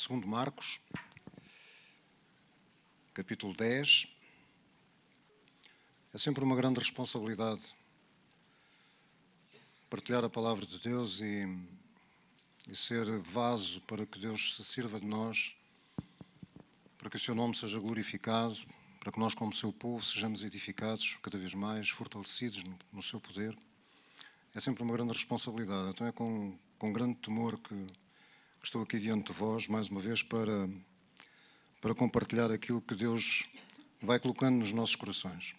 segundo Marcos, capítulo 10. É sempre uma grande responsabilidade partilhar a palavra de Deus e ser vaso para que Deus se sirva de nós, para que o seu nome seja glorificado, para que nós, como seu povo, sejamos edificados cada vez mais, fortalecidos no seu poder. É sempre uma grande responsabilidade. Então é com grande temor que estou aqui diante de vós, mais uma vez, para compartilhar aquilo que Deus vai colocando nos nossos corações.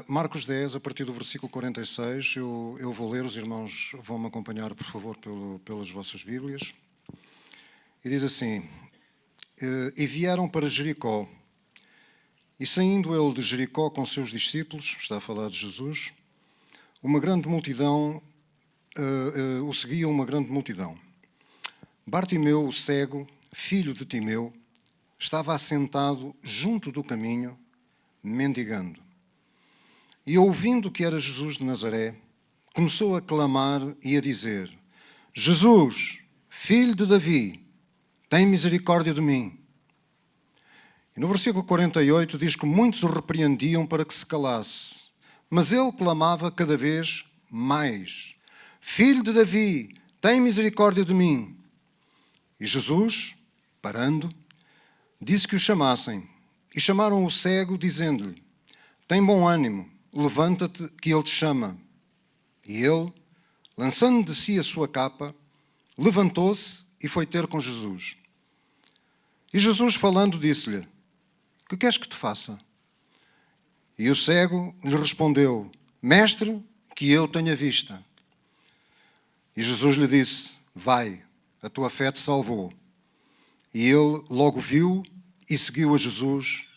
Marcos 10, a partir do versículo 46, eu vou ler, os irmãos vão-me acompanhar, por favor, pelas vossas Bíblias. E diz assim: E vieram para Jericó, e saindo ele de Jericó com seus discípulos, está a falar de Jesus, uma grande multidão, o seguia uma grande multidão. Bartimeu, o cego, filho de Timeu, estava assentado junto do caminho, mendigando. E ouvindo que era Jesus de Nazaré, começou a clamar e a dizer: Jesus, filho de Davi, tem misericórdia de mim. E no versículo 48 diz que muitos o repreendiam para que se calasse, mas ele clamava cada vez mais: Filho de Davi, tem misericórdia de mim. E Jesus, parando, disse que o chamassem. E chamaram o cego, dizendo-lhe: Tem bom ânimo, levanta-te, que ele te chama. E ele, lançando de si a sua capa, levantou-se e foi ter com Jesus. E Jesus, falando, disse-lhe: Que queres que te faça? E o cego lhe respondeu: Mestre, que eu tenha vista. E Jesus lhe disse: Vai, a tua fé te salvou. E ele logo viu e seguiu a Jesus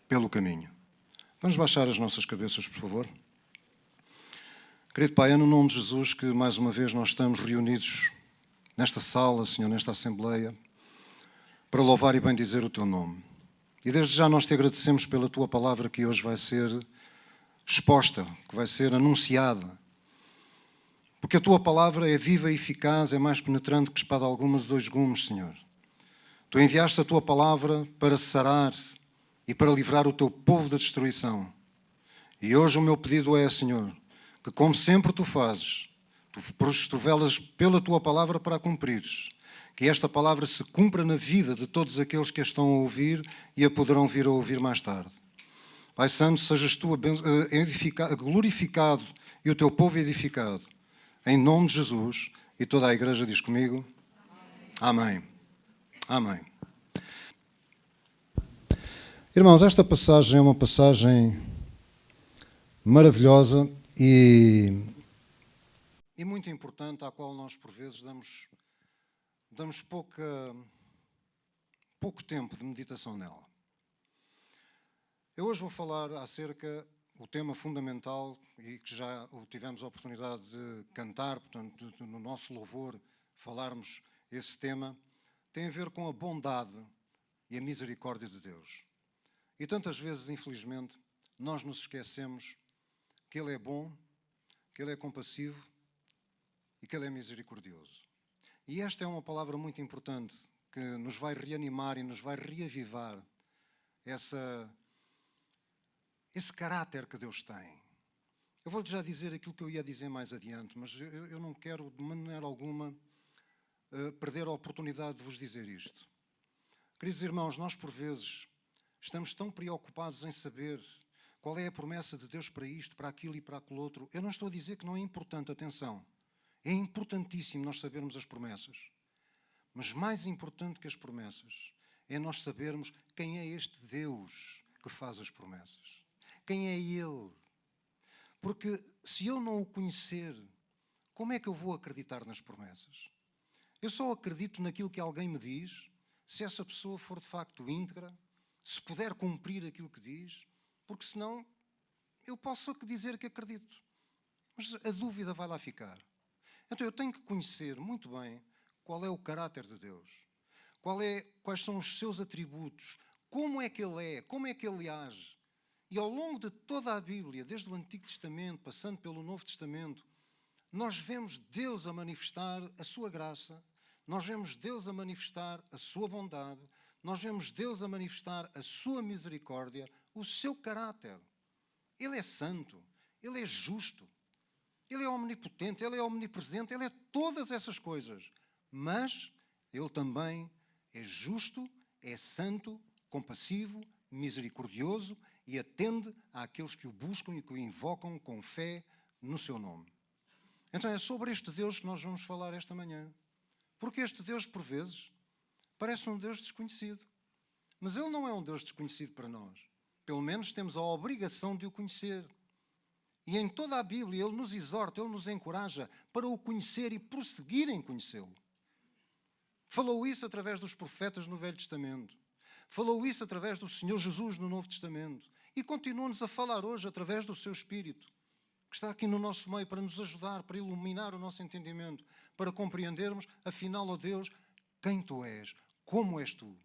pelo caminho. Vamos baixar as nossas cabeças, por favor. Querido Pai, é no nome de Jesus que mais uma vez nós estamos reunidos nesta sala, Senhor, nesta Assembleia, para louvar e bendizer o Teu nome. E desde já nós Te agradecemos pela Tua palavra que hoje vai ser exposta, que vai ser anunciada. Porque a Tua palavra é viva e eficaz, é mais penetrante que espada alguma de dois gumes, Senhor. Tu enviaste a Tua palavra para sarar e para livrar o Teu povo da destruição. E hoje o meu pedido é, Senhor, que como sempre Tu fazes, Tu velas pela Tua palavra para a cumprires, que esta palavra se cumpra na vida de todos aqueles que a estão a ouvir e a poderão vir a ouvir mais tarde. Pai Santo, sejas Tu glorificado e o Teu povo edificado. Em nome de Jesus. E toda a igreja diz comigo: Amém. Amém. Irmãos, esta passagem é uma passagem maravilhosa e muito importante, à qual nós por vezes damos pouco tempo de meditação nela. Eu hoje vou falar acerca do tema fundamental e que já tivemos a oportunidade de cantar, portanto, no nosso louvor, falarmos esse tema, tem a ver com a bondade e a misericórdia de Deus. E tantas vezes, infelizmente, nós nos esquecemos que Ele é bom, que Ele é compassivo e que Ele é misericordioso. E esta é uma palavra muito importante que nos vai reanimar e nos vai reavivar esse caráter que Deus tem. Eu vou-lhe já dizer aquilo que eu ia dizer mais adiante, mas eu não quero de maneira alguma perder a oportunidade de vos dizer isto. Queridos irmãos, nós por vezes estamos tão preocupados em saber qual é a promessa de Deus para isto, para aquilo e para aquilo outro. Eu não estou a dizer que não é importante, atenção. É importantíssimo nós sabermos as promessas. Mas mais importante que as promessas é nós sabermos quem é este Deus que faz as promessas. Quem é Ele? Porque se eu não o conhecer, como é que eu vou acreditar nas promessas? Eu só acredito naquilo que alguém me diz, se essa pessoa for de facto íntegra, se puder cumprir aquilo que diz, porque senão eu posso dizer que acredito, mas a dúvida vai lá ficar. Então eu tenho que conhecer muito bem qual é o caráter de Deus, quais são os seus atributos, como é que Ele é, como é que Ele age. E ao longo de toda a Bíblia, desde o Antigo Testamento, passando pelo Novo Testamento, nós vemos Deus a manifestar a sua graça, nós vemos Deus a manifestar a sua bondade, nós vemos Deus a manifestar a sua misericórdia, o seu caráter. Ele é santo, Ele é justo, Ele é omnipotente, Ele é omnipresente, Ele é todas essas coisas. Mas Ele também é justo, é santo, compassivo, misericordioso e atende àqueles que o buscam e que o invocam com fé no seu nome. Então é sobre este Deus que nós vamos falar esta manhã. Porque este Deus, por vezes, parece um Deus desconhecido. Mas Ele não é um Deus desconhecido para nós. Pelo menos temos a obrigação de o conhecer. E em toda a Bíblia Ele nos exorta, Ele nos encoraja para o conhecer e prosseguir em conhecê-lo. Falou isso através dos profetas no Velho Testamento. Falou isso através do Senhor Jesus no Novo Testamento. E continua-nos a falar hoje através do seu Espírito, que está aqui no nosso meio para nos ajudar, para iluminar o nosso entendimento, para compreendermos, afinal, ó Deus, quem Tu és, como és Tu.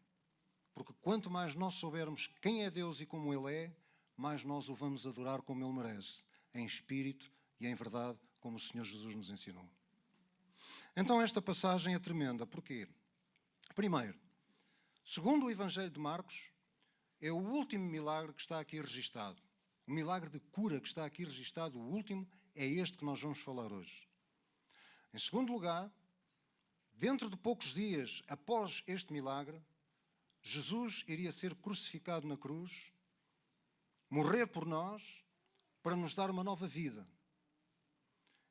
Porque quanto mais nós soubermos quem é Deus e como Ele é, mais nós o vamos adorar como Ele merece, em espírito e em verdade, como o Senhor Jesus nos ensinou. Então esta passagem é tremenda. Porquê? Primeiro, segundo o Evangelho de Marcos, é o último milagre que está aqui registado. O milagre de cura que está aqui registado, o último, é este que nós vamos falar hoje. Em segundo lugar, dentro de poucos dias após este milagre, Jesus iria ser crucificado na cruz, morrer por nós, para nos dar uma nova vida.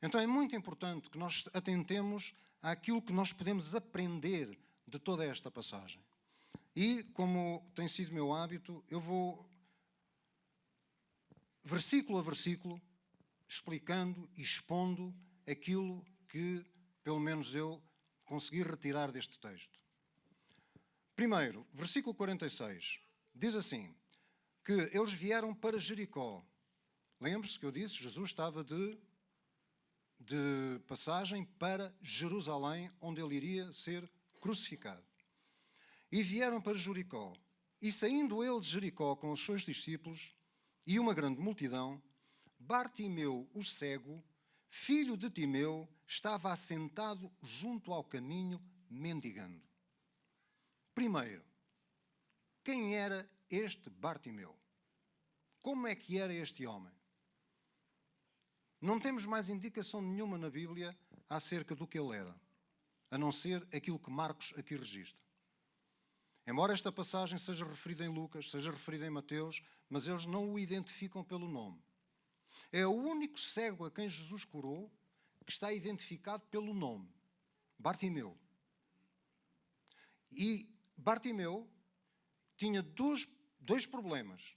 Então é muito importante que nós atentemos àquilo que nós podemos aprender de toda esta passagem. E, como tem sido meu hábito, eu vou, versículo a versículo, explicando e expondo aquilo que, pelo menos eu, consegui retirar deste texto. Primeiro, versículo 46, diz assim, que eles vieram para Jericó. Lembre-se que eu disse, Jesus estava de passagem para Jerusalém, onde ele iria ser crucificado. E vieram para Jericó. E saindo ele de Jericó com os seus discípulos e uma grande multidão, Bartimeu, o cego, filho de Timeu, estava assentado junto ao caminho, mendigando. Primeiro, quem era este Bartimeu? Como é que era este homem? Não temos mais indicação nenhuma na Bíblia acerca do que ele era, a não ser aquilo que Marcos aqui registra. Embora esta passagem seja referida em Lucas, seja referida em Mateus, mas eles não o identificam pelo nome. É o único cego a quem Jesus curou que está identificado pelo nome, Bartimeu. E Bartimeu tinha dois problemas.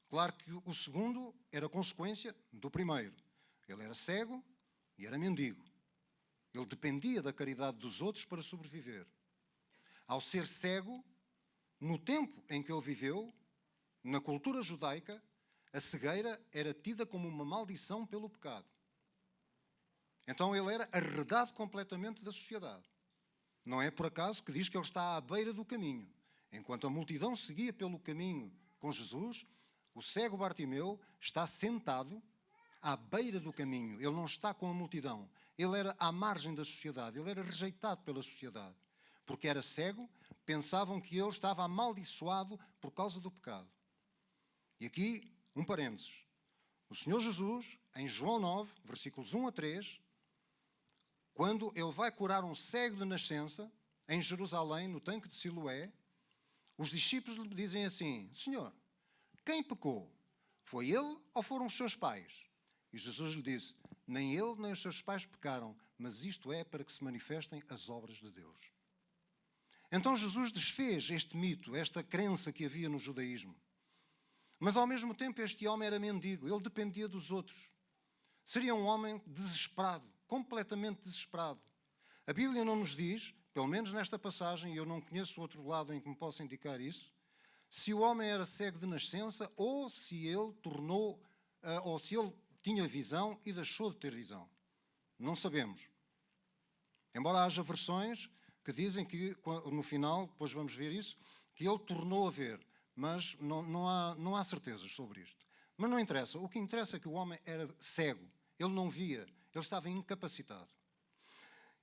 Claro que o segundo era consequência do primeiro. Ele era cego e era mendigo. Ele dependia da caridade dos outros para sobreviver. Ao ser cego, no tempo em que ele viveu, na cultura judaica, a cegueira era tida como uma maldição pelo pecado. Então ele era arredado completamente da sociedade. Não é por acaso que diz que ele está à beira do caminho. Enquanto a multidão seguia pelo caminho com Jesus, o cego Bartimeu está sentado à beira do caminho. Ele não está com a multidão. Ele era à margem da sociedade. Ele era rejeitado pela sociedade. Porque era cego, pensavam que ele estava amaldiçoado por causa do pecado. E aqui, um parênteses. O Senhor Jesus, em João 9, versículos 1 a 3, quando ele vai curar um cego de nascença, em Jerusalém, no tanque de Siloé, os discípulos lhe dizem assim, Senhor, quem pecou? Foi ele ou foram os seus pais? E Jesus lhe disse, nem ele nem os seus pais pecaram, mas isto é para que se manifestem as obras de Deus. Então Jesus desfez este mito, esta crença que havia no judaísmo. Mas ao mesmo tempo este homem era mendigo, ele dependia dos outros. Seria um homem desesperado, completamente desesperado. A Bíblia não nos diz, pelo menos nesta passagem, e eu não conheço outro lado em que me possa indicar isso, se o homem era cego de nascença ou se ele tinha visão e deixou de ter visão. Não sabemos. Embora haja versões que dizem que, no final, depois vamos ver isso, que ele tornou a ver, mas não há certezas sobre isto. Mas não interessa. O que interessa é que o homem era cego. Ele não via. Ele estava incapacitado.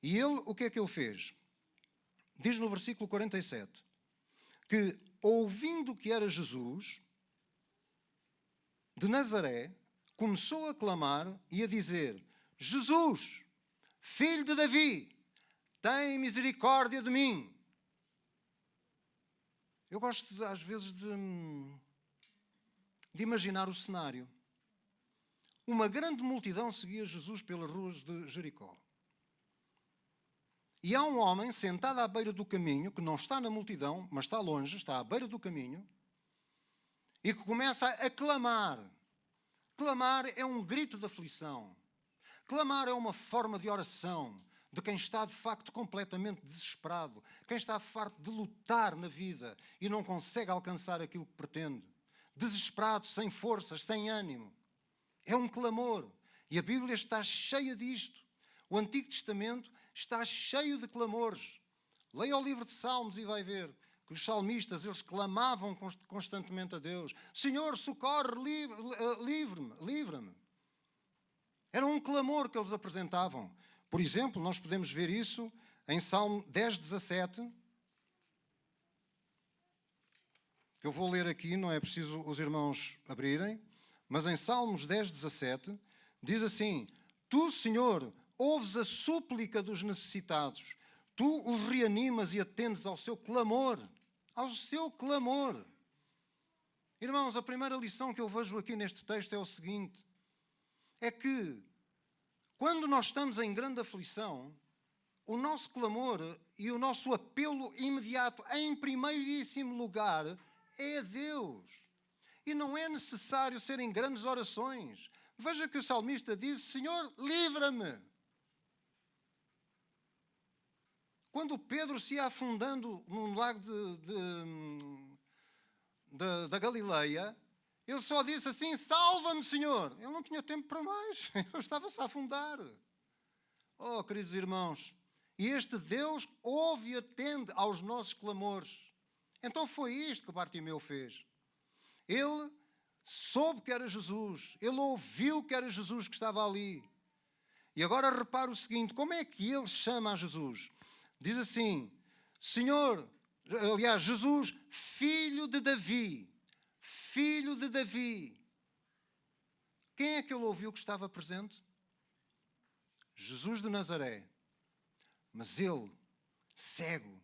E ele, o que é que ele fez? diz no versículo 47, que ouvindo que era Jesus de Nazaré, começou a clamar e a dizer: Jesus, filho de Davi, tem misericórdia de mim. Eu gosto, às vezes, de imaginar o cenário. Uma grande multidão seguia Jesus pelas ruas de Jericó. E há um homem sentado à beira do caminho, que não está na multidão, mas está longe, está à beira do caminho, e que começa a clamar. Clamar é um grito de aflição. Clamar é uma forma de oração de quem está, de facto, completamente desesperado, quem está farto de lutar na vida e não consegue alcançar aquilo que pretende. Desesperado, sem forças, sem ânimo. É um clamor. E a Bíblia está cheia disto. O Antigo Testamento está cheio de clamores. Leia o livro de Salmos e vai ver que os salmistas, eles clamavam constantemente a Deus: Senhor, socorre, livra-me, livra-me. Era um clamor que eles apresentavam. Por exemplo, nós podemos ver isso em Salmo 10, 17. Eu vou ler aqui, não é preciso os irmãos abrirem, mas em Salmos 10, 17, diz assim: Tu, Senhor, ouves a súplica dos necessitados, tu os reanimas e atendes ao seu clamor. Ao seu clamor. Irmãos, a primeira lição que eu vejo aqui neste texto é o seguinte: é que, quando nós estamos em grande aflição, o nosso clamor e o nosso apelo imediato, em primeiríssimo lugar, é a Deus. E não é necessário serem grandes orações. Veja que o salmista diz: Senhor, livra-me. Quando Pedro se ia afundando no lago da Galileia, ele só disse assim: salva-me, Senhor. Ele não tinha tempo para mais. Ele estava-se a afundar. Oh, queridos irmãos, e este Deus ouve e atende aos nossos clamores. Então foi isto que Bartimeu fez. Ele soube que era Jesus. Ele ouviu que era Jesus que estava ali. E agora repara o seguinte: como é que ele chama a Jesus? Diz assim: Senhor, aliás, Jesus, filho de Davi. Filho de Davi. Quem é que ele ouviu que estava presente? Jesus de Nazaré. Mas ele, cego,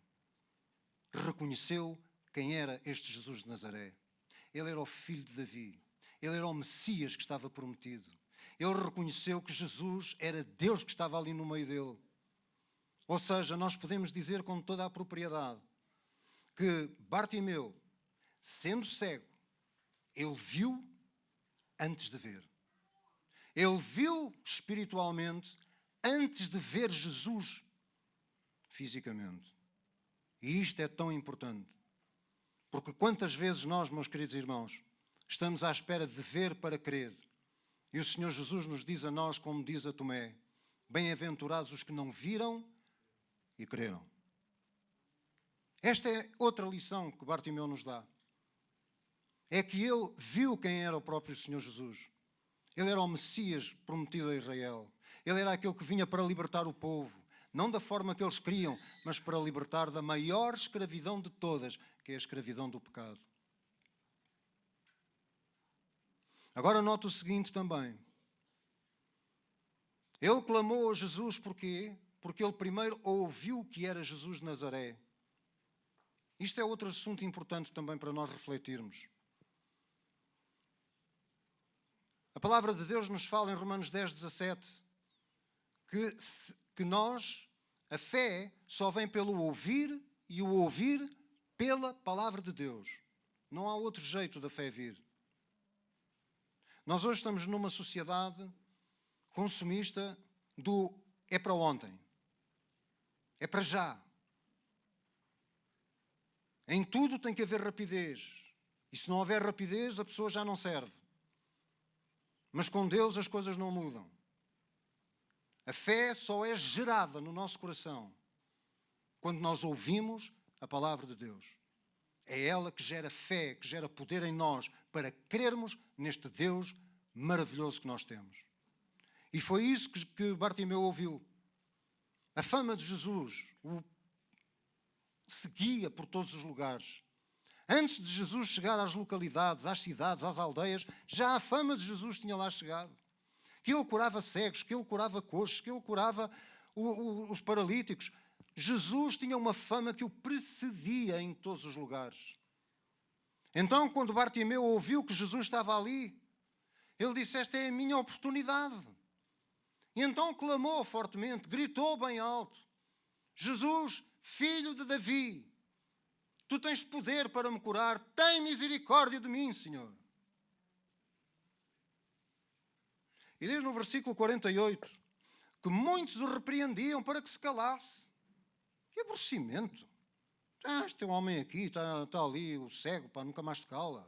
reconheceu quem era este Jesus de Nazaré. Ele era o filho de Davi. Ele era o Messias que estava prometido. Ele reconheceu que Jesus era Deus que estava ali no meio dele. Ou seja, nós podemos dizer com toda a propriedade que Bartimeu, sendo cego, ele viu antes de ver. Ele viu espiritualmente antes de ver Jesus fisicamente. E isto é tão importante. Porque quantas vezes nós, meus queridos irmãos, estamos à espera de ver para crer. E o Senhor Jesus nos diz a nós, como diz a Tomé: bem-aventurados os que não viram e creram. Esta é outra lição que Bartimeu nos dá. É que ele viu quem era o próprio Senhor Jesus. Ele era o Messias prometido a Israel. Ele era aquele que vinha para libertar o povo. Não da forma que eles queriam, mas para libertar da maior escravidão de todas, que é a escravidão do pecado. Agora note o seguinte também. Ele clamou a Jesus porquê? Porque ele primeiro ouviu que era Jesus de Nazaré. Isto é outro assunto importante também para nós refletirmos. A palavra de Deus nos fala em Romanos 10, 17, que nós, a fé, só vem pelo ouvir e o ouvir pela palavra de Deus. Não há outro jeito da fé vir. Nós hoje estamos numa sociedade consumista do é para ontem. É para já. Em tudo tem que haver rapidez. E se não houver rapidez, a pessoa já não serve. Mas com Deus as coisas não mudam. A fé só é gerada no nosso coração quando nós ouvimos a palavra de Deus. É ela que gera fé, que gera poder em nós para crermos neste Deus maravilhoso que nós temos. E foi isso que Bartimeu ouviu. A fama de Jesus, seguia por todos os lugares. Antes de Jesus chegar às localidades, às cidades, às aldeias, já a fama de Jesus tinha lá chegado. Que ele curava cegos, que ele curava coxos, que ele curava os paralíticos. Jesus tinha uma fama que o precedia em todos os lugares. Então, quando Bartimeu ouviu que Jesus estava ali, ele disse: esta é a minha oportunidade. E então clamou fortemente, gritou bem alto: Jesus, filho de Davi, tu tens poder para me curar, tem misericórdia de mim, Senhor. E diz no versículo 48 que muitos o repreendiam para que se calasse. Que aborrecimento! Este homem aqui, está ali, o cego, pá, nunca mais se cala.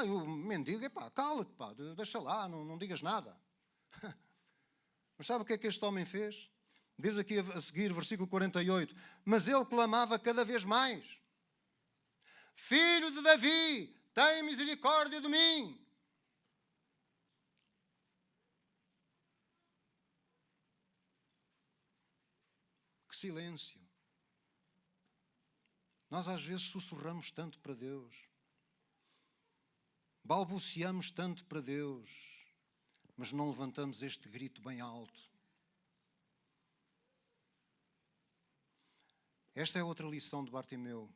O mendigo, cala-te, pá, deixa lá, não digas nada. Mas sabe o que é que este homem fez? Diz aqui a seguir, versículo 48, mas ele clamava cada vez mais: Filho de Davi, tem misericórdia de mim. Que silêncio. Nós às vezes sussurramos tanto para Deus, balbuciamos tanto para Deus, mas não levantamos este grito bem alto. Esta é outra lição de Bartimeu.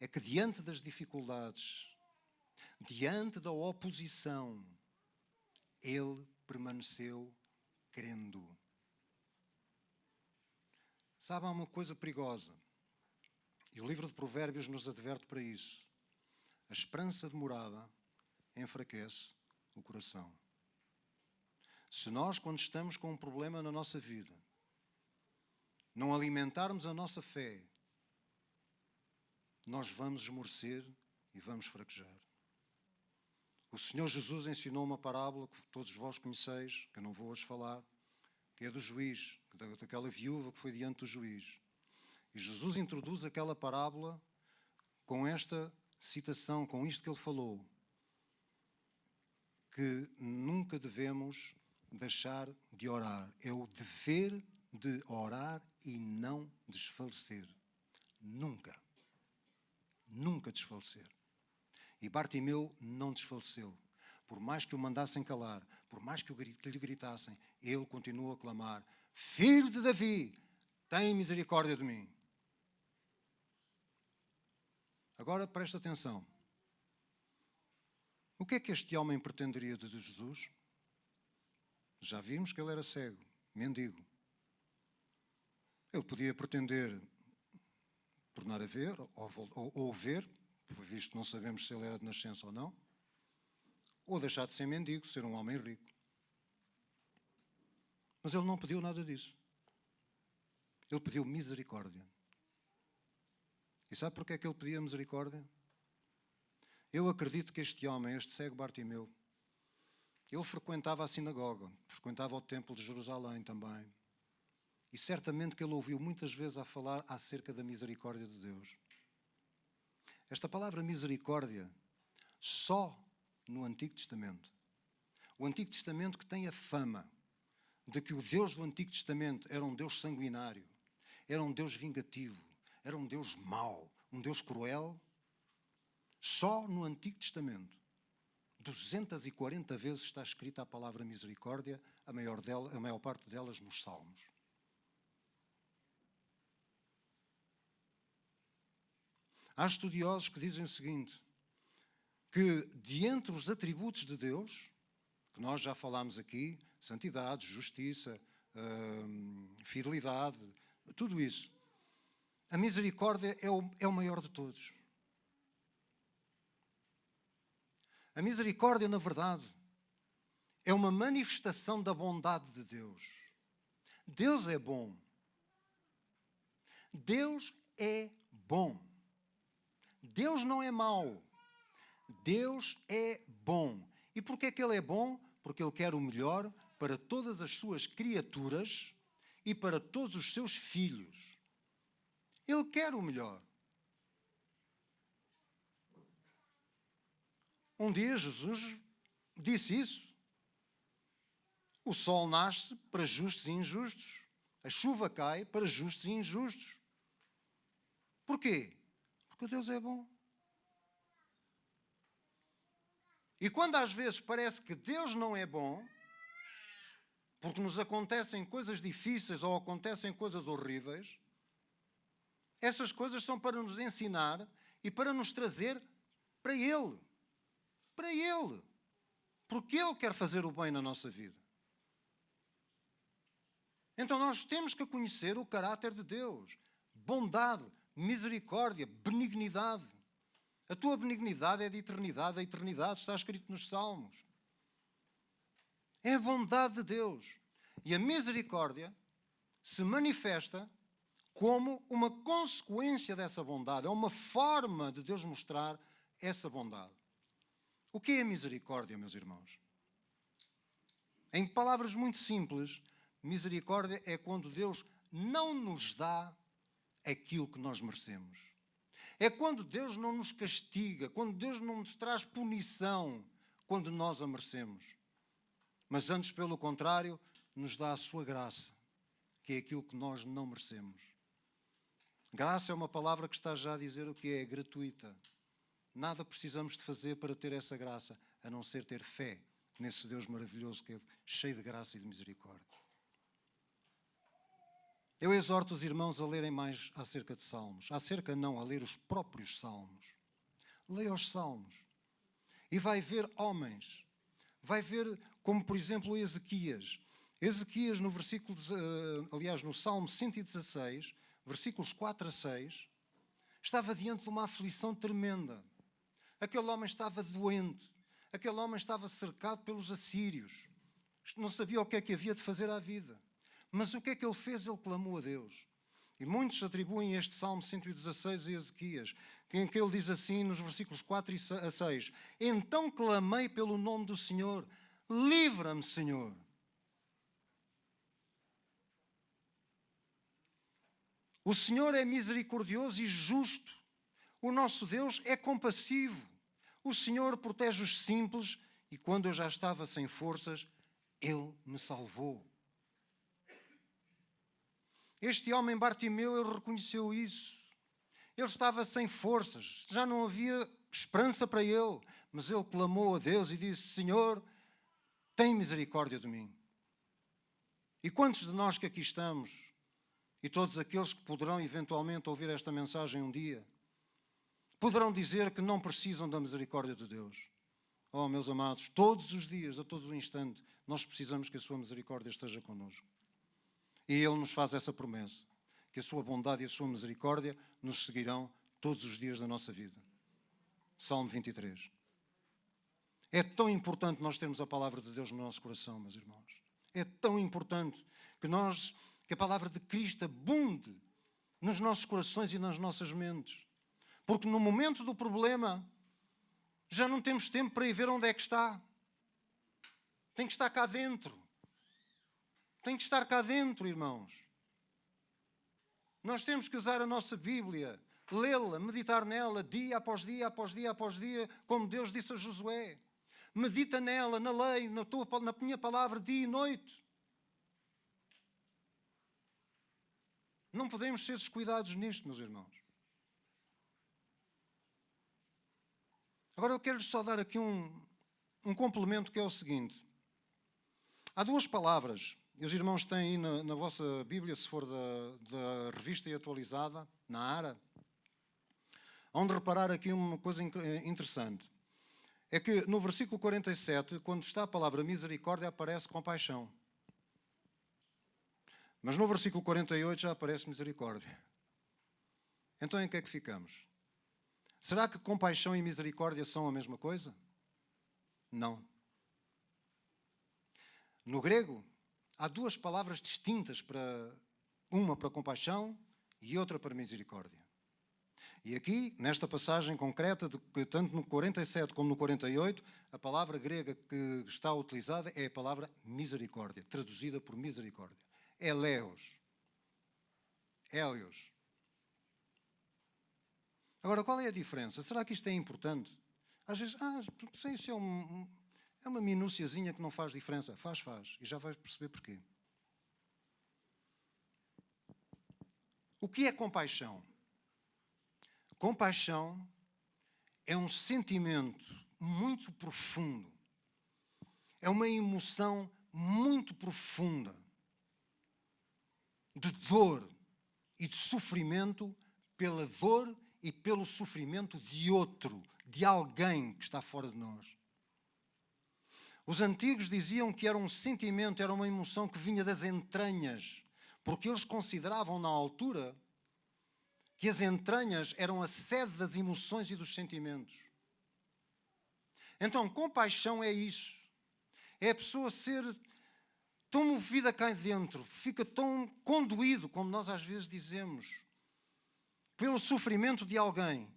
É que diante das dificuldades, diante da oposição, ele permaneceu crendo. Sabe, há uma coisa perigosa, e o livro de Provérbios nos adverte para isso. A esperança demorada enfraquece o coração. Se nós, quando estamos com um problema na nossa vida, não alimentarmos a nossa fé, nós vamos esmorecer e vamos fraquejar. O Senhor Jesus ensinou uma parábola que todos vós conheceis, que eu não vou hoje falar, que é do juiz, daquela viúva que foi diante do juiz. E Jesus introduz aquela parábola com esta citação, com isto que ele falou, que nunca devemos deixar de orar. É o dever de orar e não desfalecer. Nunca. Nunca desfalecer. E Bartimeu não desfaleceu. Por mais que o mandassem calar, por mais que lhe gritassem, ele continuou a clamar: Filho de Davi, tem misericórdia de mim. Agora presta atenção. O que é que este homem pretenderia de Jesus? Já vimos que ele era cego, mendigo. Ele podia pretender tornar a ver ou ver, visto que não sabemos se ele era de nascença ou não, ou deixar de ser mendigo, ser um homem rico. Mas ele não pediu nada disso. Ele pediu misericórdia. E sabe porquê é que ele pedia misericórdia? Eu acredito que este homem, este cego Bartimeu, ele frequentava a sinagoga, frequentava o templo de Jerusalém também. E certamente que ele ouviu muitas vezes a falar acerca da misericórdia de Deus. Esta palavra misericórdia, só no Antigo Testamento. O Antigo Testamento que tem a fama de que o Deus do Antigo Testamento era um Deus sanguinário, era um Deus vingativo, era um Deus mau, um Deus cruel. Só no Antigo Testamento, 240 vezes está escrita a palavra misericórdia, a maior parte delas nos Salmos. Há estudiosos que dizem o seguinte, que de entre os atributos de Deus, que nós já falámos aqui, santidade, justiça, fidelidade, tudo isso, a misericórdia é o maior de todos. A misericórdia, na verdade, é uma manifestação da bondade de Deus. Deus é bom. Deus é bom. Deus não é mau. Deus é bom. E porquê é que Ele é bom? Porque Ele quer o melhor para todas as suas criaturas e para todos os seus filhos. Ele quer o melhor. Um dia Jesus disse isso. O sol nasce para justos e injustos. A chuva cai para justos e injustos. Porquê? Porque Deus é bom. E quando às vezes parece que Deus não é bom, porque nos acontecem coisas difíceis ou acontecem coisas horríveis, essas coisas são para nos ensinar e para nos trazer para Ele. Para Ele. Porque Ele quer fazer o bem na nossa vida. Então nós temos que conhecer o caráter de Deus. Bondade, misericórdia, benignidade. A tua benignidade é de eternidade. A eternidade está escrito nos Salmos. É a bondade de Deus. E a misericórdia se manifesta como uma consequência dessa bondade. É uma forma de Deus mostrar essa bondade. O que é a misericórdia, meus irmãos? Em palavras muito simples, misericórdia é quando Deus não nos dá aquilo que nós merecemos. É quando Deus não nos castiga, quando Deus não nos traz punição quando nós a merecemos. Mas antes, pelo contrário, nos dá a sua graça, que é aquilo que nós não merecemos. Graça é uma palavra que está já a dizer o que é gratuita. Nada precisamos de fazer para ter essa graça, a não ser ter fé nesse Deus maravilhoso que é cheio de graça e de misericórdia. Eu exorto os irmãos a lerem mais acerca de Salmos. A ler os próprios Salmos. Leia os Salmos. E vai ver homens. Vai ver como, por exemplo, Ezequias. Ezequias, no Salmo 116, versículos 4 a 6, estava diante de uma aflição tremenda. Aquele homem estava doente. Aquele homem estava cercado pelos assírios. Não sabia o que é que havia de fazer à vida. Mas o que é que ele fez? Ele clamou a Deus. E muitos atribuem este Salmo 116 a Ezequias, em que ele diz assim nos versículos 4 a 6: Então clamei pelo nome do Senhor, livra-me, Senhor. O Senhor é misericordioso e justo. O nosso Deus é compassivo. O Senhor protege os simples e quando eu já estava sem forças, Ele me salvou. Este homem Bartimeu, ele reconheceu isso. Ele estava sem forças, já não havia esperança para ele, mas ele clamou a Deus e disse: Senhor, tem misericórdia de mim. E quantos de nós que aqui estamos, e todos aqueles que poderão eventualmente ouvir esta mensagem um dia, poderão dizer que não precisam da misericórdia de Deus? Oh, meus amados, todos os dias, a todo o instante, nós precisamos que a sua misericórdia esteja connosco. E Ele nos faz essa promessa, que a sua bondade e a sua misericórdia nos seguirão todos os dias da nossa vida. Salmo 23. É tão importante nós termos a palavra de Deus no nosso coração, meus irmãos. É tão importante que a palavra de Cristo abunde nos nossos corações e nas nossas mentes. Porque no momento do problema, já não temos tempo para ir ver onde é que está. Tem que estar cá dentro. Tem que estar cá dentro, irmãos. Nós temos que usar a nossa Bíblia, lê-la, meditar nela, dia após dia, após dia, após dia, como Deus disse a Josué. Medita nela, na lei, na minha palavra, dia e noite. Não podemos ser descuidados nisto, meus irmãos. Agora eu quero-lhes só dar aqui um complemento, que é o seguinte. Há duas palavras. E os irmãos têm aí na vossa Bíblia, se for da revista e atualizada, na ARA, onde reparar aqui uma coisa interessante. É que no versículo 47, quando está a palavra misericórdia, aparece compaixão. Mas no versículo 48 já aparece misericórdia. Então em que é que ficamos? Será que compaixão e misericórdia são a mesma coisa? Não. No grego, há duas palavras distintas, uma para compaixão e outra para misericórdia. E aqui, nesta passagem concreta, tanto no 47 como no 48, a palavra grega que está utilizada é a palavra misericórdia, traduzida por misericórdia. Eleos. Hélios. Agora, qual é a diferença? Será que isto é importante? Às vezes, isso é uma minúciazinha que não faz diferença. Faz. E já vais perceber porquê. O que é compaixão? Compaixão é um sentimento muito profundo. É uma emoção muito profunda de dor e de sofrimento pela dor e pelo sofrimento de outro, de alguém que está fora de nós. Os antigos diziam que era um sentimento, era uma emoção que vinha das entranhas, porque eles consideravam na altura que as entranhas eram a sede das emoções e dos sentimentos. Então, compaixão é isso. É a pessoa ser tão movida cá dentro, fica tão conduído, como nós às vezes dizemos, pelo sofrimento de alguém.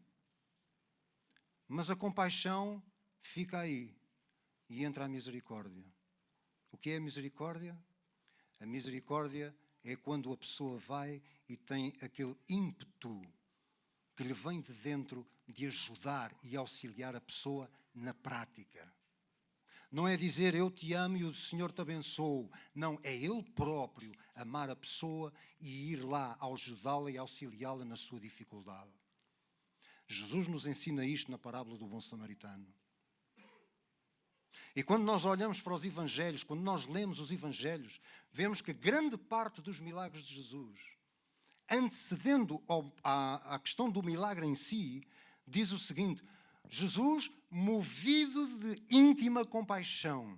Mas a compaixão fica aí e entra a misericórdia. O que é a misericórdia? A misericórdia é quando a pessoa vai e tem aquele ímpeto que lhe vem de dentro de ajudar e auxiliar a pessoa na prática. Não é dizer eu te amo e o Senhor te abençoe. Não, é Ele próprio amar a pessoa e ir lá ajudá-la e auxiliá-la na sua dificuldade. Jesus nos ensina isto na parábola do bom samaritano. E quando nós olhamos para os Evangelhos, quando nós lemos os Evangelhos, vemos que grande parte dos milagres de Jesus, antecedendo à questão do milagre em si, diz o seguinte: Jesus, movido de íntima compaixão,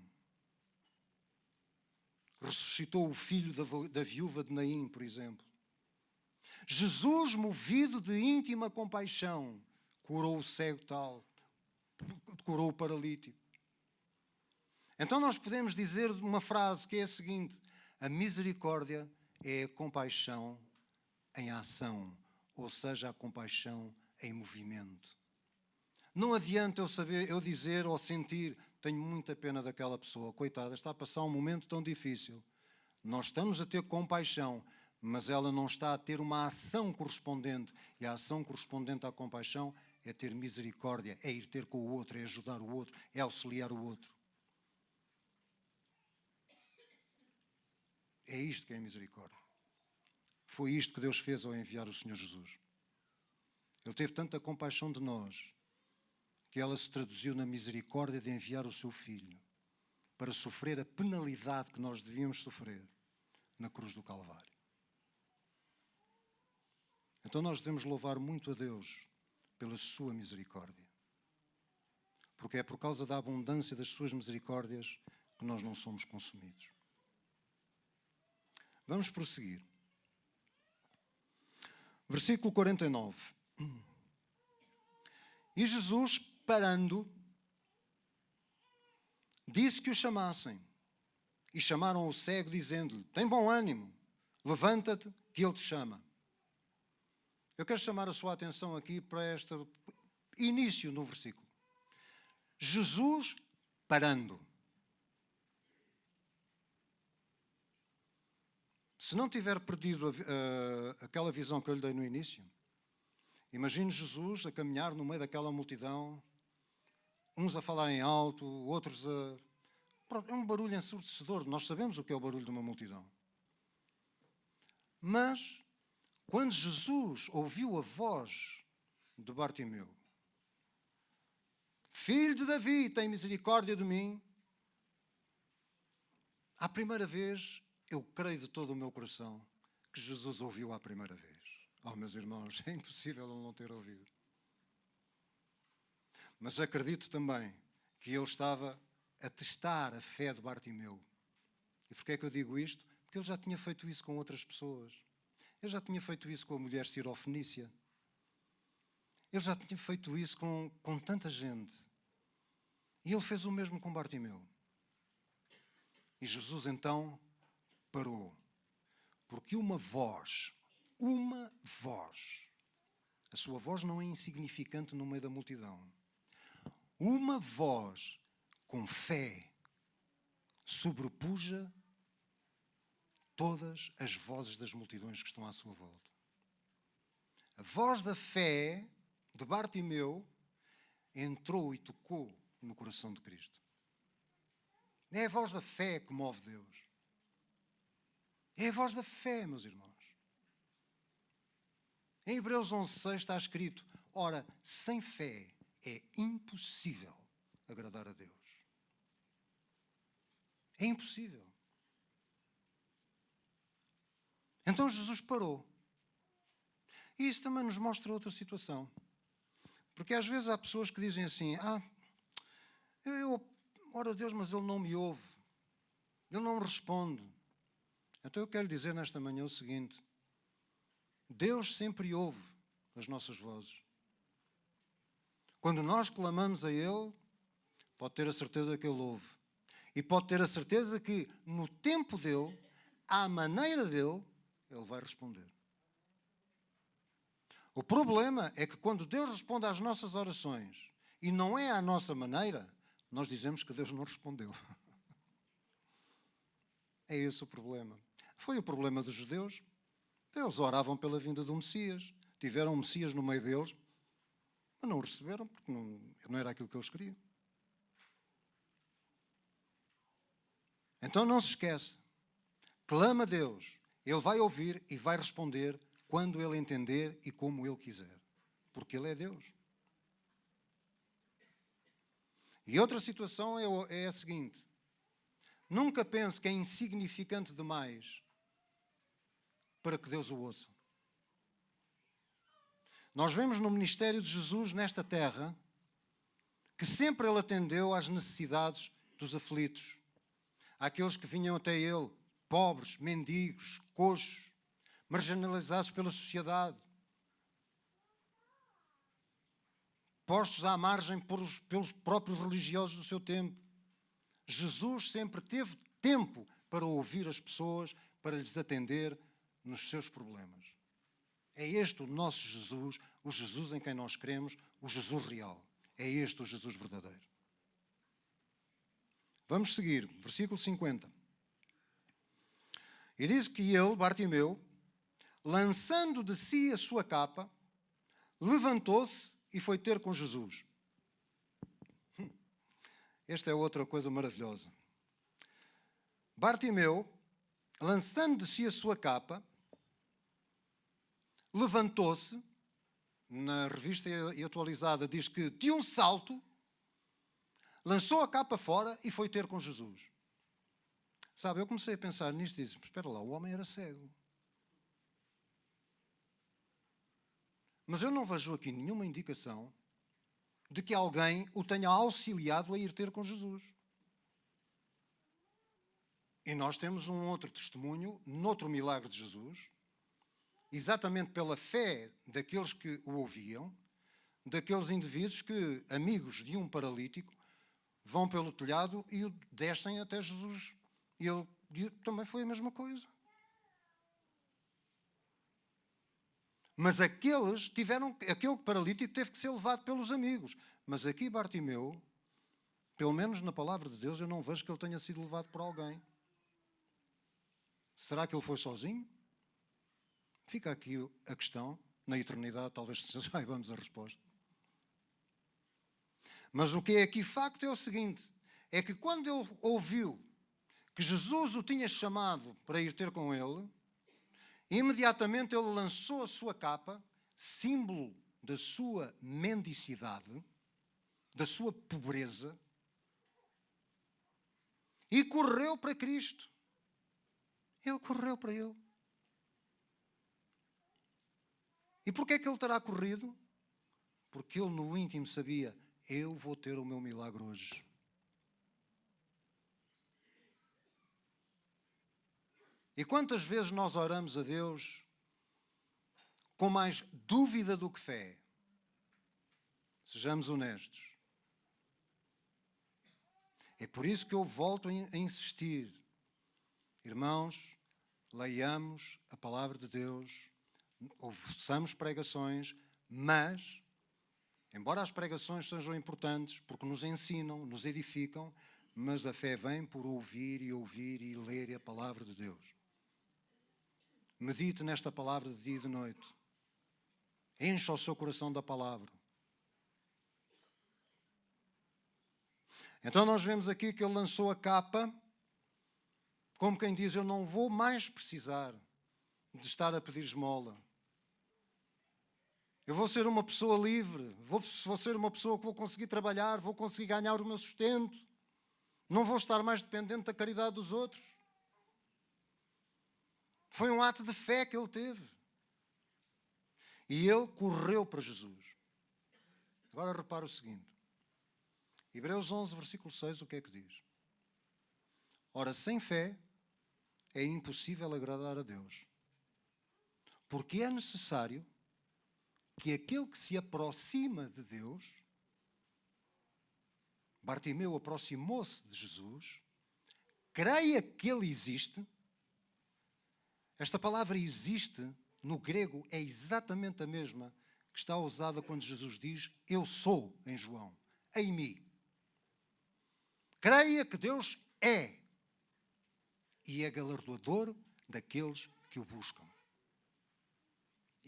ressuscitou o filho da viúva de Naim, por exemplo. Jesus, movido de íntima compaixão, curou o cego tal, curou o paralítico. Então nós podemos dizer uma frase que é a seguinte: a misericórdia é a compaixão em ação, ou seja, a compaixão em movimento. Não adianta eu dizer ou sentir, tenho muita pena daquela pessoa, coitada, está a passar um momento tão difícil. Nós estamos a ter compaixão, mas ela não está a ter uma ação correspondente. E a ação correspondente à compaixão é ter misericórdia, é ir ter com o outro, é ajudar o outro, é auxiliar o outro. É isto que é misericórdia. Foi isto que Deus fez ao enviar o Senhor Jesus. Ele teve tanta compaixão de nós que ela se traduziu na misericórdia de enviar o seu Filho para sofrer a penalidade que nós devíamos sofrer na cruz do Calvário. Então nós devemos louvar muito a Deus pela sua misericórdia. Porque é por causa da abundância das suas misericórdias que nós não somos consumidos. Vamos prosseguir. Versículo 49. E Jesus, parando, disse que o chamassem. E chamaram o cego, dizendo-lhe: tem bom ânimo, levanta-te, que ele te chama. Eu quero chamar a sua atenção aqui para este início no versículo. Jesus parando. Se não tiver perdido aquela visão que eu lhe dei no início, imagine Jesus a caminhar no meio daquela multidão, uns a falarem alto, outros a... Pronto, é um barulho ensurdecedor, nós sabemos o que é o barulho de uma multidão. Mas, quando Jesus ouviu a voz de Bartimeu: filho de Davi, tem misericórdia de mim, à primeira vez, eu creio de todo o meu coração que Jesus ouviu à primeira vez. Oh, meus irmãos, é impossível ele não ter ouvido. Mas acredito também que ele estava a testar a fé de Bartimeu. E porquê é que eu digo isto? Porque ele já tinha feito isso com outras pessoas. Ele já tinha feito isso com a mulher cirofenícia. Ele já tinha feito isso com tanta gente. E ele fez o mesmo com Bartimeu. E Jesus então parou. Porque uma voz, a sua voz não é insignificante no meio da multidão. Uma voz com fé sobrepuja todas as vozes das multidões que estão à sua volta. A voz da fé de Bartimeu entrou e tocou no coração de Cristo. É a voz da fé que move Deus. É a voz da fé, meus irmãos. Em Hebreus 11:6 está escrito: Ora, sem fé é impossível agradar a Deus. É impossível. Então Jesus parou. E isso também nos mostra outra situação. Porque às vezes há pessoas que dizem assim, eu oro a Deus, mas Ele não me ouve. Ele não me responde. Então eu quero dizer nesta manhã o seguinte: Deus sempre ouve as nossas vozes. Quando nós clamamos a Ele, pode ter a certeza que Ele ouve. E pode ter a certeza que no tempo dEle, à maneira dEle, Ele vai responder. O problema é que quando Deus responde às nossas orações e não é à nossa maneira, nós dizemos que Deus não respondeu. É esse o problema. Foi o problema dos judeus. Eles oravam pela vinda do Messias. Tiveram um Messias no meio deles, mas não o receberam porque não era aquilo que eles queriam. Então não se esquece. Clama a Deus. Ele vai ouvir e vai responder quando Ele entender e como Ele quiser. Porque Ele é Deus. E outra situação é a seguinte. Nunca pense que é insignificante demais para que Deus o ouça. Nós vemos no ministério de Jesus nesta terra que sempre Ele atendeu às necessidades dos aflitos, àqueles que vinham até Ele, pobres, mendigos, coxos, marginalizados pela sociedade, postos à margem pelos próprios religiosos do seu tempo. Jesus sempre teve tempo para ouvir as pessoas, para lhes atender nos seus problemas. É este o nosso Jesus, o Jesus em quem nós cremos, o Jesus real. É este o Jesus verdadeiro. Vamos seguir, versículo 50. E diz que ele, Bartimeu, lançando de si a sua capa, levantou-se e foi ter com Jesus. Esta é outra coisa maravilhosa. Bartimeu, lançando de si a sua capa, levantou-se, na revista e atualizada diz que de um salto, lançou a capa fora e foi ter com Jesus. Sabe, eu comecei a pensar nisto e disse, espera lá, o homem era cego. Mas eu não vejo aqui nenhuma indicação de que alguém o tenha auxiliado a ir ter com Jesus. E nós temos um outro testemunho, noutro milagre de Jesus, exatamente pela fé daqueles que o ouviam, daqueles indivíduos que, amigos de um paralítico, vão pelo telhado e o descem até Jesus. E ele também foi a mesma coisa. Mas aquele paralítico teve que ser levado pelos amigos. Mas aqui Bartimeu, pelo menos na palavra de Deus, eu não vejo que ele tenha sido levado por alguém. Será que ele foi sozinho? Fica aqui a questão. Na eternidade talvez saibamos a resposta. Mas o que é aqui facto é o seguinte, é que quando ele ouviu que Jesus o tinha chamado para ir ter com ele, imediatamente ele lançou a sua capa, símbolo da sua mendicidade, da sua pobreza, e correu para Cristo. Ele correu para ele. E porquê é que ele terá corrido? Porque ele no íntimo sabia, eu vou ter o meu milagre hoje. E quantas vezes nós oramos a Deus com mais dúvida do que fé? Sejamos honestos. É por isso que eu volto a insistir. Irmãos, leiamos a palavra de Deus, ouçamos pregações, mas, embora as pregações sejam importantes, porque nos ensinam, nos edificam, mas a fé vem por ouvir e ler a palavra de Deus. Medite nesta palavra de dia e de noite. Encha o seu coração da palavra. Então nós vemos aqui que ele lançou a capa, como quem diz, eu não vou mais precisar de estar a pedir esmola. Eu vou ser uma pessoa livre, vou ser uma pessoa que vou conseguir trabalhar, vou conseguir ganhar o meu sustento. Não vou estar mais dependente da caridade dos outros. Foi um ato de fé que ele teve. E ele correu para Jesus. Agora repara o seguinte. Hebreus 11, versículo 6, o que é que diz? Ora, sem fé é impossível agradar a Deus. Porque é necessário que aquele que se aproxima de Deus, Bartimeu aproximou-se de Jesus, creia que ele existe. Esta palavra existe, no grego, é exatamente a mesma que está usada quando Jesus diz eu sou, em João, eimi. Creia que Deus é e é galardoador daqueles que o buscam.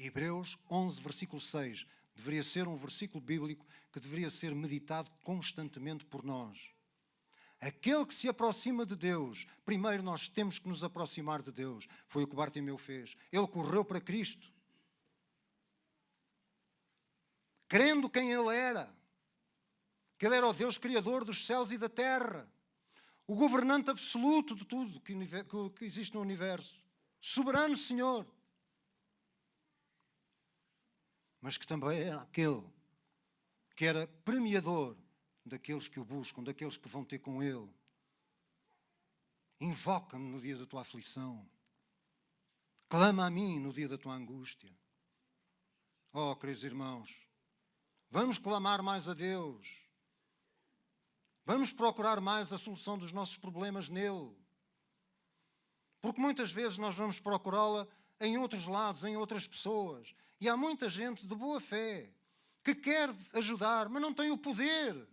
Hebreus 11, versículo 6, deveria ser um versículo bíblico que deveria ser meditado constantemente por nós. Aquele que se aproxima de Deus, primeiro nós temos que nos aproximar de Deus. Foi o que Bartimeu fez. Ele correu para Cristo, crendo quem Ele era. Que Ele era o Deus Criador dos céus e da terra. O governante absoluto de tudo que existe no universo. Soberano Senhor. Mas que também era aquele que era premiador daqueles que o buscam, daqueles que vão ter com Ele. Invoca-me no dia da tua aflição. Clama a mim no dia da tua angústia. Oh, queridos irmãos, vamos clamar mais a Deus. Vamos procurar mais a solução dos nossos problemas nele. Porque muitas vezes nós vamos procurá-la em outros lados, em outras pessoas. E há muita gente de boa fé que quer ajudar, mas não tem o poder.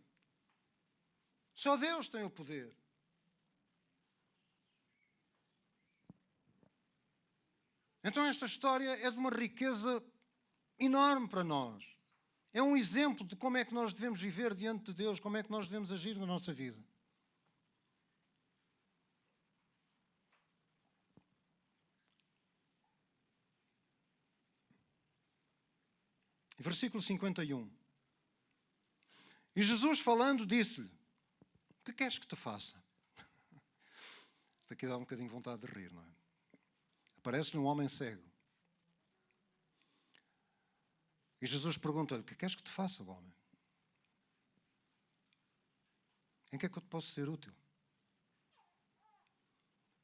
Só Deus tem o poder. Então esta história é de uma riqueza enorme para nós. É um exemplo de como é que nós devemos viver diante de Deus, como é que nós devemos agir na nossa vida. Versículo 51. E Jesus falando disse-lhe, o que queres que te faça? Isto aqui dá um bocadinho de vontade de rir, não é? Aparece-lhe um homem cego. E Jesus pergunta-lhe, o que queres que te faça, homem? Em que é que eu te posso ser útil?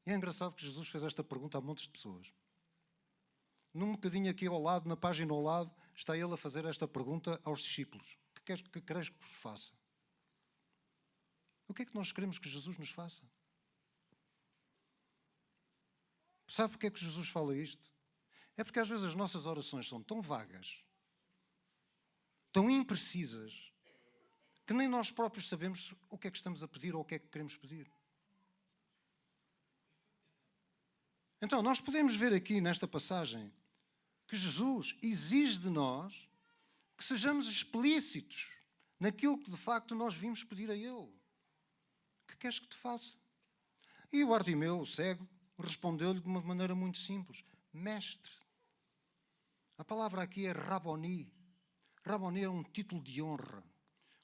E é engraçado que Jesus fez esta pergunta a montes de pessoas. Num bocadinho aqui ao lado, na página ao lado, está ele a fazer esta pergunta aos discípulos. O que queres que vos faça? O que é que nós queremos que Jesus nos faça? Sabe porque é que Jesus fala isto? É porque às vezes as nossas orações são tão vagas, tão imprecisas, que nem nós próprios sabemos o que é que estamos a pedir ou o que é que queremos pedir. Então, nós podemos ver aqui nesta passagem que Jesus exige de nós que sejamos explícitos naquilo que de facto nós vimos pedir a Ele. O que queres que te faça? E o Bartimeu, o cego, respondeu-lhe de uma maneira muito simples. Mestre. A palavra aqui é Raboni. Raboni é um título de honra,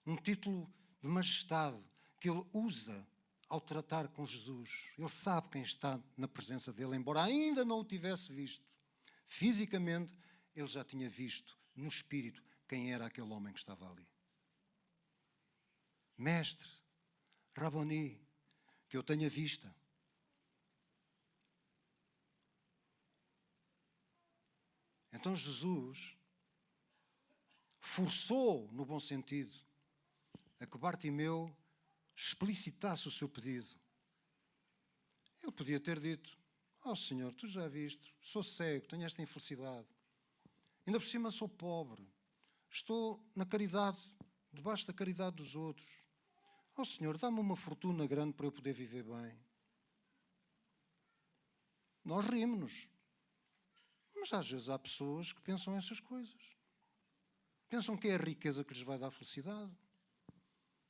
um título de majestade que ele usa ao tratar com Jesus. Ele sabe quem está na presença dele, embora ainda não o tivesse visto. Fisicamente, ele já tinha visto no espírito quem era aquele homem que estava ali. Mestre, Raboni, que eu tenha vista. Então Jesus forçou, no bom sentido, a que Bartimeu explicitasse o seu pedido. Ele podia ter dito, oh Senhor, tu já viste, sou cego, tenho esta infelicidade. Ainda por cima sou pobre, estou na caridade, debaixo da caridade dos outros. Oh Senhor, dá-me uma fortuna grande para eu poder viver bem. Nós rimos-nos. Mas às vezes há pessoas que pensam essas coisas. Pensam que é a riqueza que lhes vai dar felicidade.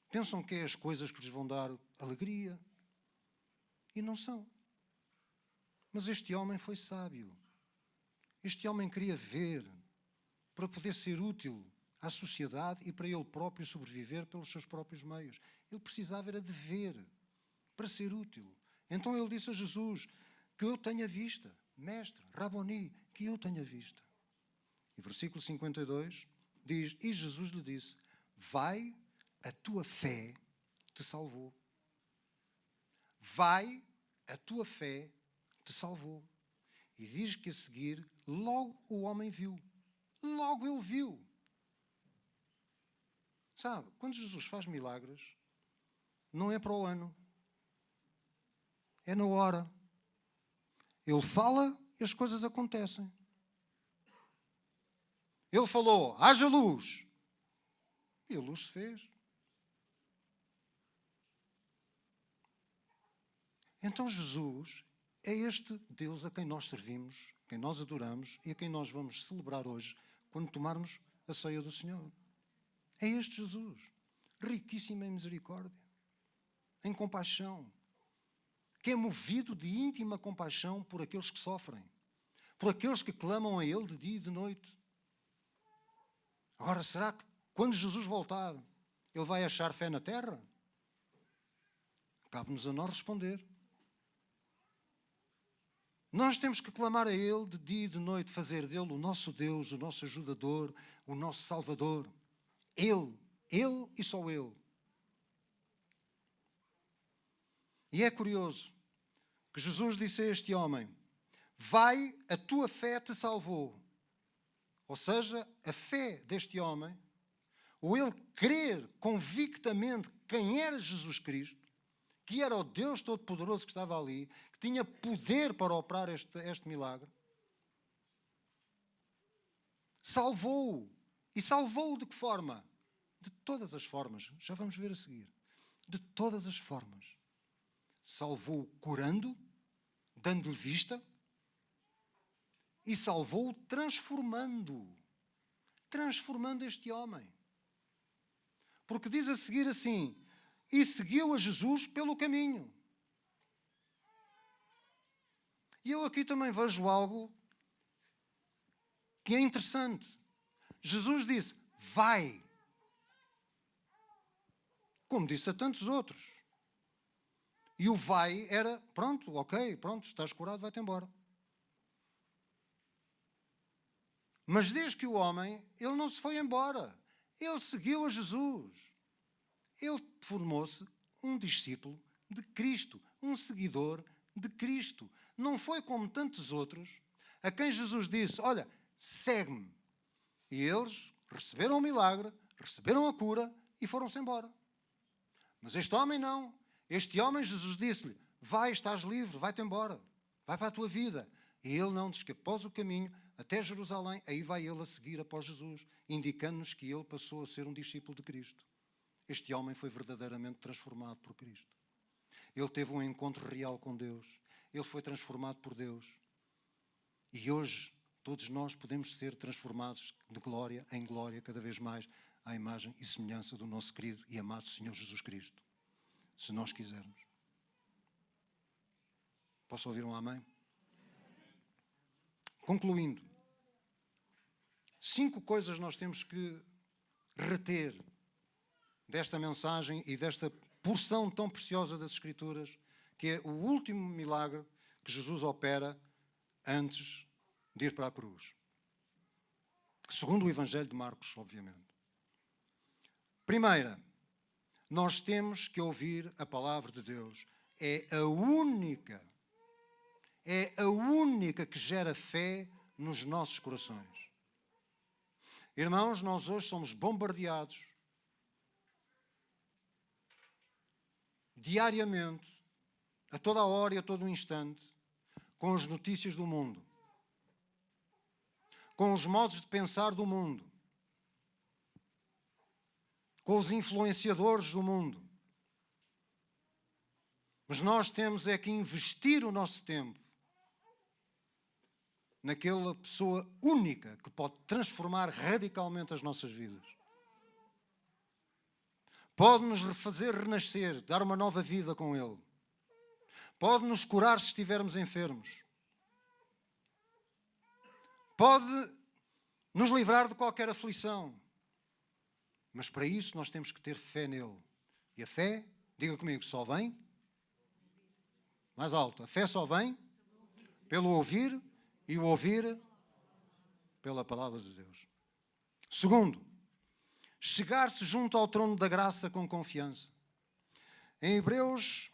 Pensam que é as coisas que lhes vão dar alegria. E não são. Mas este homem foi sábio. Este homem queria ver para poder ser útil à sociedade e para ele próprio sobreviver pelos seus próprios meios. Ele precisava era de ver para ser útil. Então ele disse a Jesus, que eu tenha vista, mestre, Raboni, que eu tenha vista. E versículo 52 diz, e Jesus lhe disse, vai, a tua fé te salvou. Vai, a tua fé te salvou. E diz que a seguir, logo o homem viu. Logo ele viu. Sabe, quando Jesus faz milagres, não é para o ano. É na hora. Ele fala e as coisas acontecem. Ele falou, haja luz. E a luz se fez. Então Jesus é este Deus a quem nós servimos, a quem nós adoramos e a quem nós vamos celebrar hoje quando tomarmos a ceia do Senhor. É este Jesus, riquíssimo em misericórdia, em compaixão, que é movido de íntima compaixão por aqueles que sofrem, por aqueles que clamam a Ele de dia e de noite. Agora, será que quando Jesus voltar, Ele vai achar fé na terra? Cabe-nos a nós responder. Nós temos que clamar a Ele de dia e de noite, fazer dEle o nosso Deus, o nosso ajudador, o nosso Salvador. Ele e só Ele. E é curioso que Jesus disse a este homem, vai, a tua fé te salvou. Ou seja, a fé deste homem, ou ele crer convictamente quem era Jesus Cristo, que era o Deus Todo-Poderoso que estava ali, que tinha poder para operar este milagre, salvou-o. E salvou-o de que forma? De todas as formas. Já vamos ver a seguir. De todas as formas. Salvou-o curando, dando-lhe vista, e salvou-o transformando este homem. Porque diz a seguir assim, e seguiu a Jesus pelo caminho. E eu aqui também vejo algo que é interessante. Jesus disse, vai. Como disse a tantos outros. E o vai era, pronto, ok, pronto, estás curado, vai-te embora. Mas desde que o homem, ele não se foi embora. Ele seguiu a Jesus. Ele formou-se um discípulo de Cristo, um seguidor de Cristo. Não foi como tantos outros, a quem Jesus disse, olha, segue-me. E eles receberam o milagre, receberam a cura e foram-se embora. Mas este homem não. Este homem, Jesus disse-lhe, vai, estás livre, vai-te embora. Vai para a tua vida. E ele não, diz que após o caminho, até Jerusalém, aí vai ele a seguir após Jesus, indicando-nos que ele passou a ser um discípulo de Cristo. Este homem foi verdadeiramente transformado por Cristo. Ele teve um encontro real com Deus. Ele foi transformado por Deus. E hoje, todos nós podemos ser transformados de glória em glória, cada vez mais, à imagem e semelhança do nosso querido e amado Senhor Jesus Cristo. Se nós quisermos. Posso ouvir um amém? Concluindo, 5 coisas nós temos que reter desta mensagem e desta porção tão preciosa das Escrituras, que é o último milagre que Jesus opera antes de ir para a cruz. Segundo o Evangelho de Marcos, obviamente. Primeira, nós temos que ouvir a palavra de Deus. É a única que gera fé nos nossos corações. Irmãos, nós hoje somos bombardeados diariamente, a toda a hora e a todo o instante, com as notícias do mundo, com os modos de pensar do mundo, com os influenciadores do mundo. Mas nós temos é que investir o nosso tempo naquela pessoa única que pode transformar radicalmente as nossas vidas. Pode nos refazer renascer, dar uma nova vida com Ele. Pode nos curar se estivermos enfermos. Pode nos livrar de qualquer aflição. Mas para isso nós temos que ter fé nele. E a fé, diga comigo, só vem. Mais alto. A fé só vem pelo ouvir e o ouvir pela palavra de Deus. Segundo, chegar-se junto ao trono da graça com confiança. Em Hebreus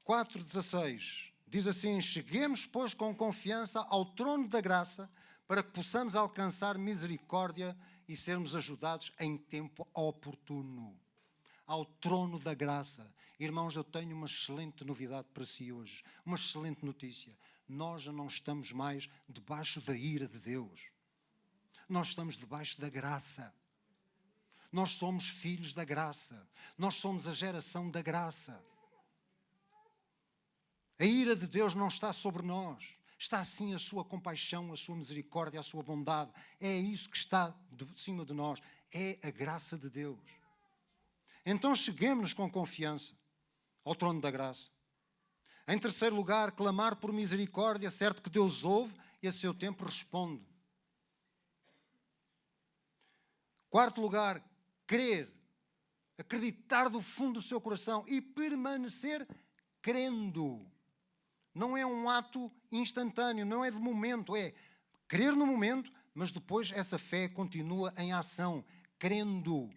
4,16 diz assim: cheguemos, pois, com confiança ao trono da graça para que possamos alcançar misericórdia e sermos ajudados em tempo oportuno. Ao trono da graça. Irmãos, eu tenho uma excelente novidade para si hoje. Uma excelente notícia. Nós já não estamos mais debaixo da ira de Deus. Nós estamos debaixo da graça. Nós somos filhos da graça. Nós somos a geração da graça. A ira de Deus não está sobre nós. Está sim a sua compaixão, a sua misericórdia, a sua bondade. É isso que está de cima de nós. É a graça de Deus. Então cheguemos-nos com confiança ao trono da graça. Em terceiro lugar, clamar por misericórdia, certo que Deus ouve e a seu tempo responde. Quarto lugar, crer, acreditar do fundo do seu coração e permanecer crendo. Não é um ato instantâneo, não é de momento, é crer no momento, mas depois essa fé continua em ação, crendo,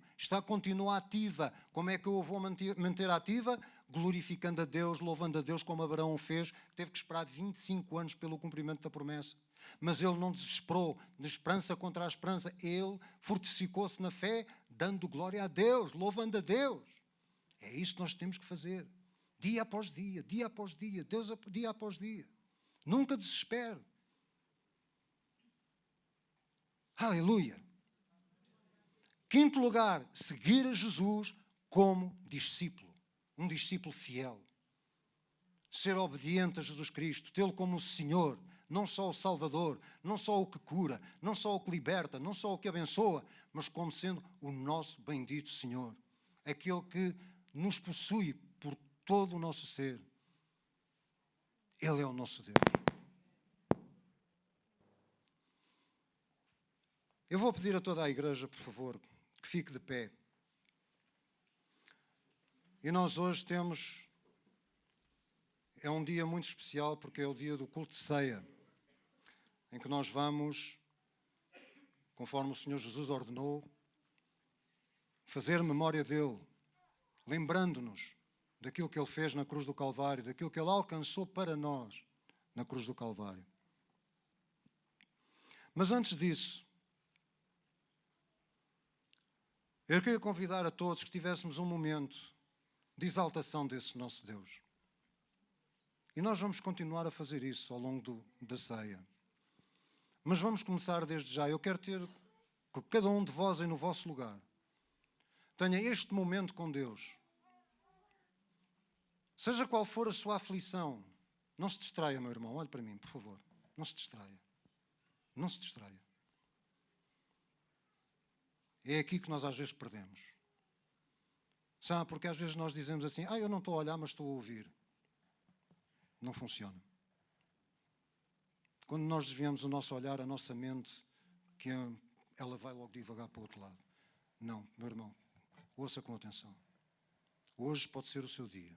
continua ativa. Como é que eu a vou manter ativa? Glorificando a Deus, louvando a Deus, como Abraão fez, que teve que esperar 25 anos pelo cumprimento da promessa. Mas ele não desesperou de esperança contra a esperança, ele fortificou-se na fé, dando glória a Deus, louvando a Deus. É isto que nós temos que fazer, dia após dia, dia após dia, dia após dia. Nunca desespere. Aleluia. Quinto lugar, seguir a Jesus como discípulo. Um discípulo fiel. Ser obediente a Jesus Cristo, tê-lo como o Senhor, não só o Salvador, não só o que cura, não só o que liberta, não só o que abençoa, mas como sendo o nosso bendito Senhor. Aquele que nos possui por todo o nosso ser. Ele é o nosso Deus. Eu vou pedir a toda a igreja, por favor, que fique de pé. E nós hoje temos... É um dia muito especial porque é o dia do culto de ceia, em que nós vamos, conforme o Senhor Jesus ordenou, fazer memória dele, lembrando-nos daquilo que ele fez na cruz do Calvário, daquilo que ele alcançou para nós na cruz do Calvário. Mas antes disso, eu queria convidar a todos que tivéssemos um momento de exaltação desse nosso Deus. E nós vamos continuar a fazer isso ao longo da ceia. Mas vamos começar desde já. Eu quero ter que cada um de vós aí no vosso lugar tenha este momento com Deus. Seja qual for a sua aflição, não se distraia, meu irmão. Olhe para mim, por favor. Não se distraia. Não se distraia. É aqui que nós às vezes perdemos. Sabe, porque às vezes nós dizemos assim, eu não estou a olhar, mas estou a ouvir. Não funciona. Quando nós desviamos o nosso olhar, a nossa mente, que ela vai logo devagar para o outro lado. Não, meu irmão, ouça com atenção. Hoje pode ser o seu dia.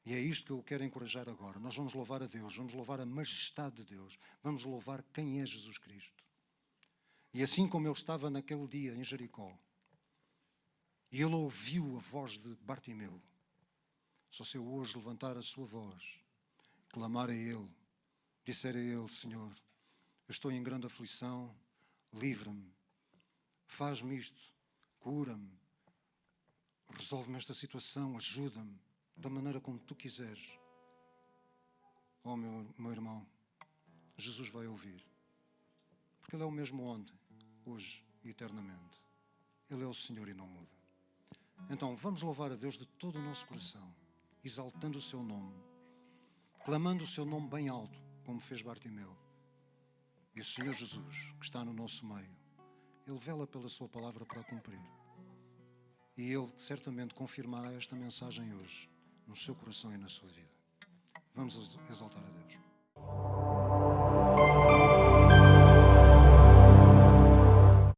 E é isto que eu quero encorajar agora. Nós vamos louvar a Deus, vamos louvar a majestade de Deus, vamos louvar quem é Jesus Cristo. E assim como ele estava naquele dia em Jericó, e ele ouviu a voz de Bartimeu, só se eu hoje levantar a sua voz, clamar a ele, disser a ele, Senhor, eu estou em grande aflição, livra-me, faz-me isto, cura-me, resolve-me esta situação, ajuda-me, da maneira como tu quiseres. Oh, meu irmão, Jesus vai ouvir. Porque ele é o mesmo ontem, hoje e eternamente. Ele é o Senhor e não muda. Então, vamos louvar a Deus de todo o nosso coração, exaltando o seu nome, clamando o seu nome bem alto, como fez Bartimeu. E o Senhor Jesus, que está no nosso meio, ele vela pela sua palavra para cumprir. E ele certamente confirmará esta mensagem hoje, no seu coração e na sua vida. Vamos exaltar a Deus.